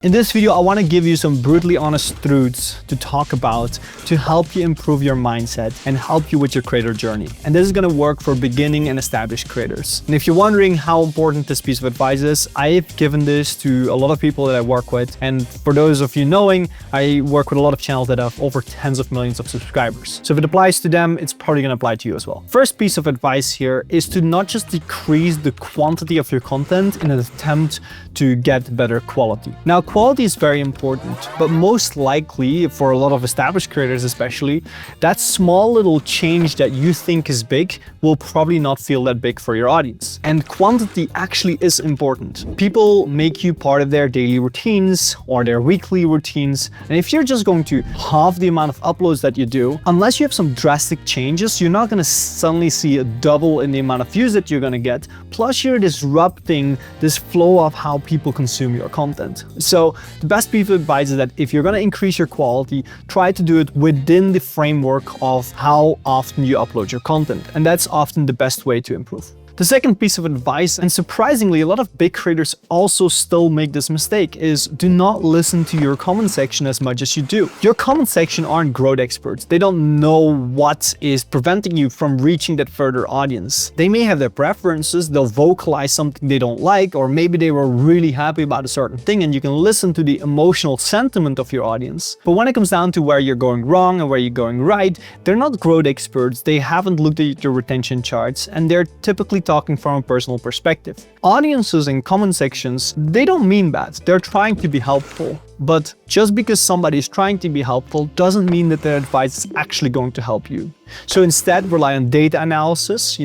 In this video, I want to give you some brutally honest truths to talk about to help you improve your mindset and help you with your creator journey. And this is going to work for beginning and established creators. And if you're wondering how important this piece of advice is, I've given this to a lot of people that I work with. And for those of you knowing, I work with a lot of channels that have over tens of millions of subscribers. So if it applies to them, it's probably going to apply to you as well. First piece of advice here is to not just decrease the quantity of your content in an attempt to get better quality. Now, quality is very important, but most likely for a lot of established creators especially, that small little change that you think is big will probably not feel that big for your audience. And quantity actually is important. People make you part of their daily routines or their weekly routines. And if you're just going to halve the amount of uploads that you do, unless you have some drastic changes, you're not going to suddenly see a double in the amount of views that you're going to get. Plus you're disrupting this flow of how people consume your content. So the best piece of advice is that if you're going to increase your quality, try to do it within the framework of how often you upload your content. And that's often the best way to improve. The second piece of advice, and surprisingly, a lot of big creators also still make this mistake, is do not listen to your comment section as much as you do. Your comment section aren't growth experts. They don't know what is preventing you from reaching that further audience. They may have their preferences, they'll vocalize something they don't like, or maybe they were really happy about a certain thing and you can listen to the emotional sentiment of your audience. But when it comes down to where you're going wrong and where you're going right, they're not growth experts. They haven't looked at your retention charts and they're typically talking from a personal perspective. Audiences in comment sections, they don't mean bad. They're trying to be helpful. But just because somebody is trying to be helpful doesn't mean that their advice is actually going to help you. So instead, rely on data analysis,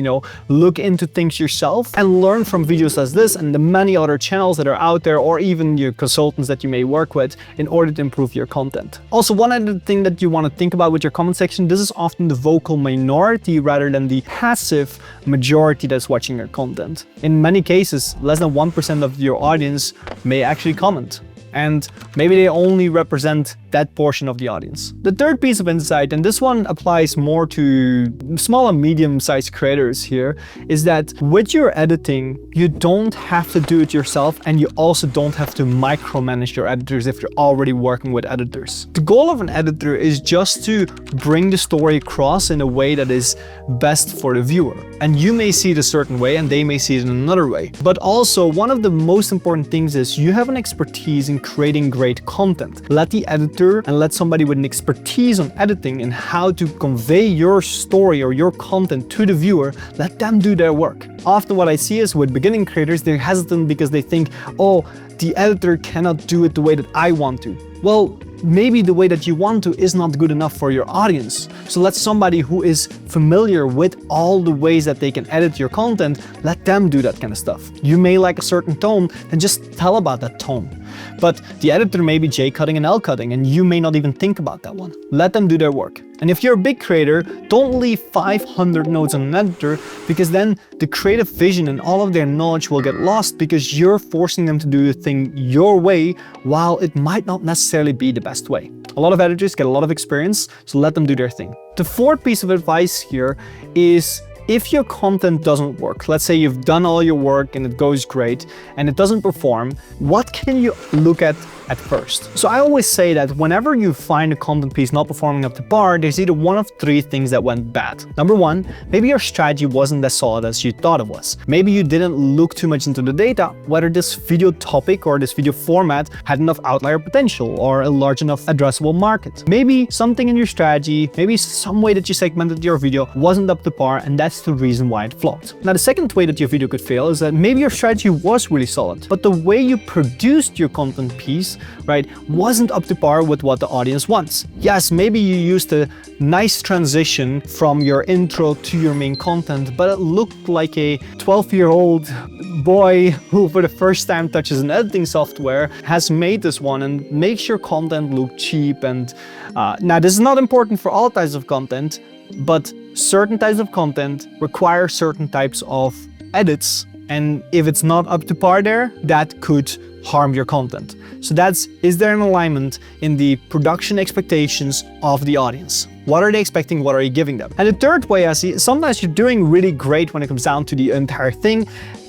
look into things yourself and learn from videos as this and the many other channels that are out there, or even your consultants that you may work with, in order to improve your content. Also, one other thing that you want to think about with your comment section, this is often the vocal minority rather than the passive majority that's watching your content. In many cases, less than 1% of your audience may actually comment. And maybe they only represent that portion of the audience. The third piece of insight, and this one applies more to small and medium-sized creators here, is that with your editing, you don't have to do it yourself, and you also don't have to micromanage your editors if you're already working with editors. The goal of an editor is just to bring the story across in a way that is best for the viewer. And you may see it a certain way and they may see it in another way. But also, one of the most important things is you have an expertise in creating great content. Let the editor and let somebody with an expertise on editing and how to convey your story or your content to the viewer, let them do their work. Often what I see is with beginning creators, they're hesitant because they think, oh, the editor cannot do it the way that I want to. Well, maybe the way that you want to is not good enough for your audience. So let somebody who is familiar with all the ways that they can edit your content, let them do that kind of stuff. You may like a certain tone, then just tell about that tone. But the editor may be J-cutting and L-cutting, and you may not even think about that one. Let them do their work. And if you're a big creator, don't leave 500 notes on an editor, because then the creative vision and all of their knowledge will get lost because you're forcing them to do the thing your way, while it might not necessarily be the best way. A lot of editors get a lot of experience, so let them do their thing. The fourth piece of advice here is, if your content doesn't work, let's say you've done all your work and it goes great and it doesn't perform, what can you look at first? So I always say that whenever you find a content piece not performing up to par, there's either one of three things that went bad. Number one, maybe your strategy wasn't as solid as you thought it was. Maybe you didn't look too much into the data, whether this video topic or this video format had enough outlier potential or a large enough addressable market. Maybe something in your strategy, maybe some way that you segmented your video wasn't up to par, and that's the reason why it flopped. Now, the second way that your video could fail is that maybe your strategy was really solid, but the way you produced your content piece, wasn't up to par with what the audience wants. Yes, maybe you used a nice transition from your intro to your main content, but it looked like a 12-year-old boy who for the first time touches an editing software has made this one and makes your content look cheap. And now, this is not important for all types of content, but certain types of content require certain types of edits, and if it's not up to par there, that could harm your content. So is there an alignment in the production expectations of the audience? What are they expecting? What are you giving them? And the third way I see, sometimes you're doing really great when it comes down to the entire thing,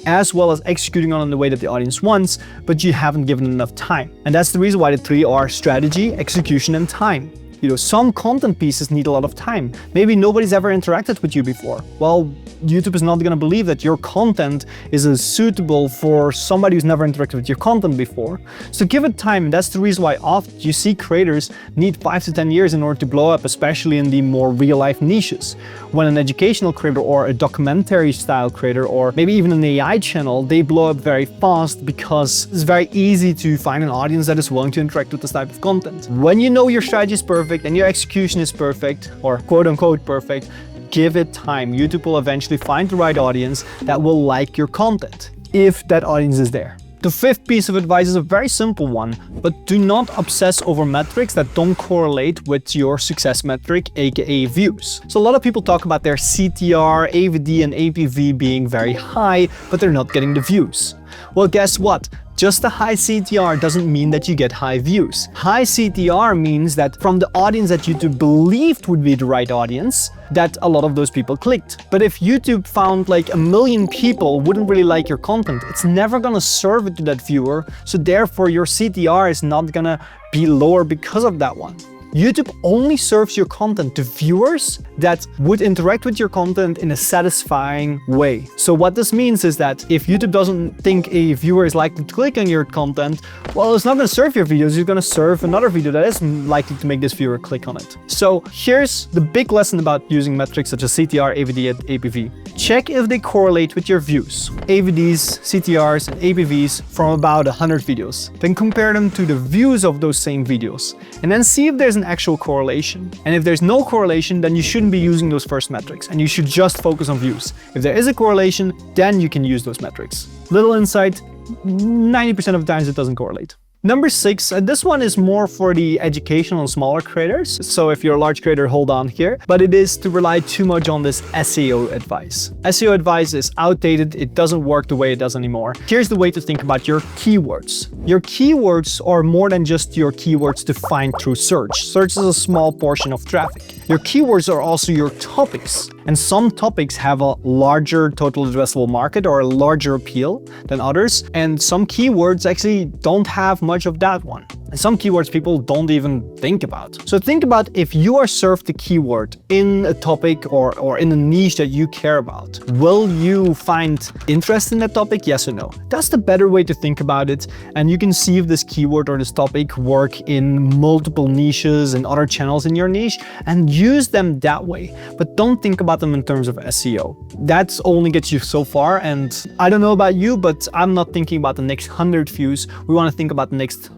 as well as executing on it in the way that the audience wants, but you haven't given enough time. And that's the reason why the three are strategy, execution, and time. Some content pieces need a lot of time. Maybe nobody's ever interacted with you before. Well, YouTube is not going to believe that your content is suitable for somebody who's never interacted with your content before. So give it time. And that's the reason why often you see creators need 5 to 10 years in order to blow up, especially in the more real-life niches. When an educational creator or a documentary style creator or maybe even an AI channel, they blow up very fast because it's very easy to find an audience that is willing to interact with this type of content. When you know your strategy is perfect and your execution is perfect, or quote-unquote perfect, give it time. YouTube will eventually find the right audience that will like your content, if that audience is there. The fifth piece of advice is a very simple one, but do not obsess over metrics that don't correlate with your success metric, aka views. So a lot of people talk about their CTR, AVD, and APV being very high, but they're not getting the views. Well, guess what? Just a high CTR doesn't mean that you get high views. High CTR means that from the audience that YouTube believed would be the right audience, that a lot of those people clicked. But if YouTube found like 1 million people wouldn't really like your content, it's never gonna serve it to that viewer. So therefore your CTR is not gonna be lower because of that one. YouTube only serves your content to viewers that would interact with your content in a satisfying way. So what this means is that if YouTube doesn't think a viewer is likely to click on your content, well, it's not going to serve your videos. It's going to serve another video that is likely to make this viewer click on it. So here's the big lesson about using metrics such as CTR, AVD, and APV. Check if they correlate with your views. AVDs, CTRs, and APVs from about 100 videos. Then compare them to the views of those same videos. And then see if there's an actual correlation. And if there's no correlation, then you shouldn't be using those first metrics and you should just focus on views. If there is a correlation, then you can use those metrics. Little insight, 90% of the times it doesn't correlate. Number 6, and this one is more for the educational and smaller creators. So if you're a large creator, hold on here. But it is to rely too much on this SEO advice. SEO advice is outdated. It doesn't work the way it does anymore. Here's the way to think about your keywords. Your keywords are more than just your keywords to find through search. Search is a small portion of traffic. Your keywords are also your topics. And some topics have a larger total addressable market or a larger appeal than others. And some keywords actually don't have much of that one. And some keywords people don't even think about. So think about if you are served a keyword in a topic or in a niche that you care about. Will you find interest in that topic? Yes or no? That's the better way to think about it. And you can see if this keyword or this topic work in multiple niches and other channels in your niche and use them that way. But don't think about them in terms of SEO. That only gets you so far. And I don't know about you, but I'm not thinking about the next 100 views. We want to think about the next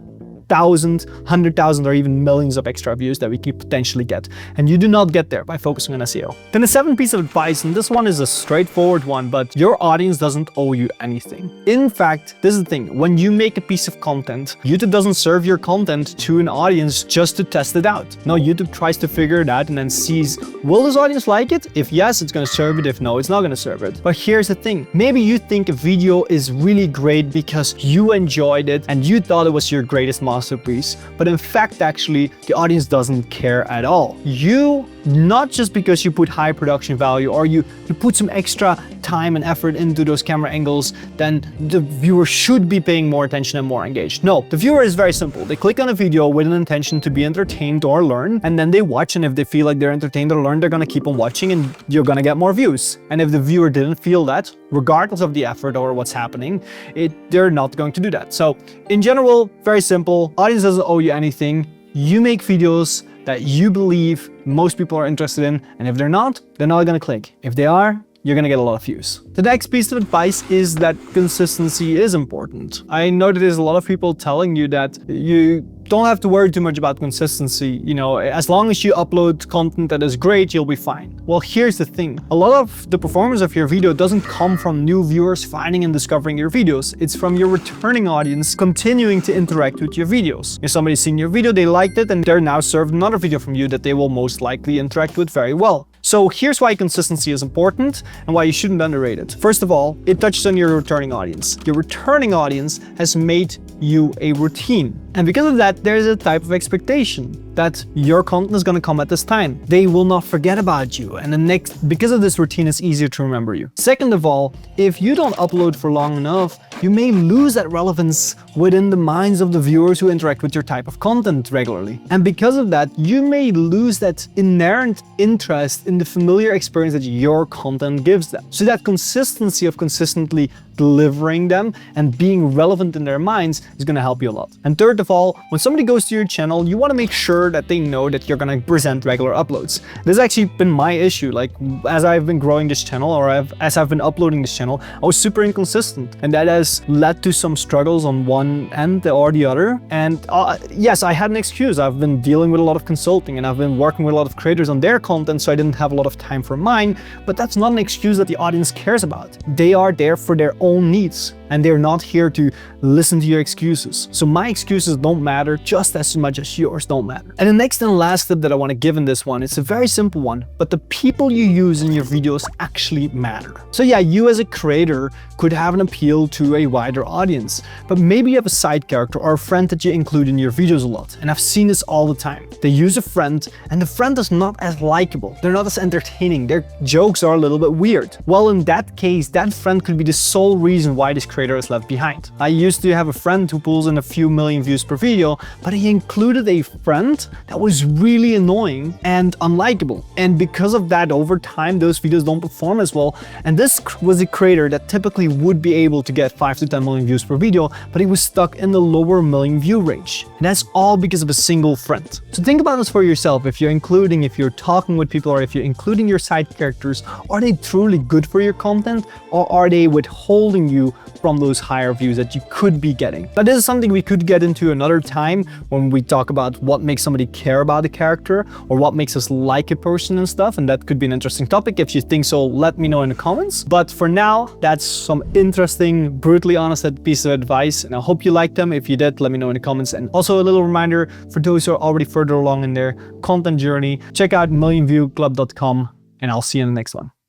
1,000, 100,000, or even millions of extra views that we could potentially get. And you do not get there by focusing on SEO. Then the 7th piece of advice, and this one is a straightforward one, but your audience doesn't owe you anything. In fact, this is the thing. When you make a piece of content, YouTube doesn't serve your content to an audience just to test it out. No, YouTube tries to figure it out and then sees, will this audience like it? If yes, it's going to serve it. If no, it's not going to serve it. But here's the thing. Maybe you think a video is really great because you enjoyed it and you thought it was your greatest masterpiece, but in fact, actually, the audience doesn't care at all. You, not just because you put high production value or you put some extra time and effort into those camera angles, then the viewer should be paying more attention and more engaged. No, the viewer is very simple. They click on a video with an intention to be entertained or learn, and then they watch, and if they feel like they're entertained or learned, they're gonna keep on watching and you're gonna get more views. And if the viewer didn't feel that, regardless of the effort or what's happening, they're not going to do that. So in general, very simple. Audience doesn't owe you anything. You make videos that you believe most people are interested in, and if they're not gonna click. If they are, you're gonna get a lot of views. The next piece of advice is that consistency is important. I know that there's a lot of people telling you that you don't have to worry too much about consistency. You know, as long as you upload content that is great, you'll be fine. Well, here's the thing. A lot of the performance of your video doesn't come from new viewers finding and discovering your videos. It's from your returning audience continuing to interact with your videos. If somebody's seen your video, they liked it, and they're now served another video from you that they will most likely interact with very well. So here's why consistency is important and why you shouldn't underrate it. First of all, it touches on your returning audience. Your returning audience has made you a routine. And because of that, there's a type of expectation that your content is going to come at this time. They will not forget about you, and because of this routine, it's easier to remember you. Second of all, if you don't upload for long enough, you may lose that relevance within the minds of the viewers who interact with your type of content regularly. And because of that, you may lose that inherent interest in the familiar experience that your content gives them. So that consistency of consistently delivering them and being relevant in their minds is going to help you a lot. And third of all, when somebody goes to your channel, you want to make sure that they know that you're going to present regular uploads. This has actually been my issue. Like, as I've been growing this channel, or as I've been uploading this channel, I was super inconsistent, and that has led to some struggles on one end or the other. And yes, I had an excuse. I've been dealing with a lot of consulting, and I've been working with a lot of creators on their content, so I didn't have a lot of time for mine. But that's not an excuse that the audience cares about. They are there for their own needs, and they're not here to listen to your excuses. So my excuses don't matter just as much as yours don't matter. And the next and last tip that I want to give in this one, it's a very simple one, but the people you use in your videos actually matter. So yeah, you as a creator could have an appeal to a wider audience, but maybe you have a side character or a friend that you include in your videos a lot. And I've seen this all the time. They use a friend, and the friend is not as likable. They're not as entertaining. Their jokes are a little bit weird. Well, in that case, that friend could be the sole reason why this creator is left behind. I used to have a friend who pulls in a few million views per video, but he included a friend that was really annoying and unlikable. And because of that, over time, those videos don't perform as well. And this was a creator that typically would be able to get 5 to 10 million views per video, but he was stuck in the lower million view range. And that's all because of a single friend. So think about this for yourself. If you're talking with people, or if you're including your side characters, are they truly good for your content, or are they withholding you from those higher views that you could be getting? But this is something we could get into another time when we talk about what makes somebody care about a character, or what makes us like a person and stuff, and that could be an interesting topic. If you think so, let me know in the comments. But for now, that's some interesting, brutally honest pieces of advice, and I hope you liked them. If you did, let me know in the comments. And also a little reminder for those who are already further along in their content journey, check out millionviewclub.com, and I'll see you in the next one.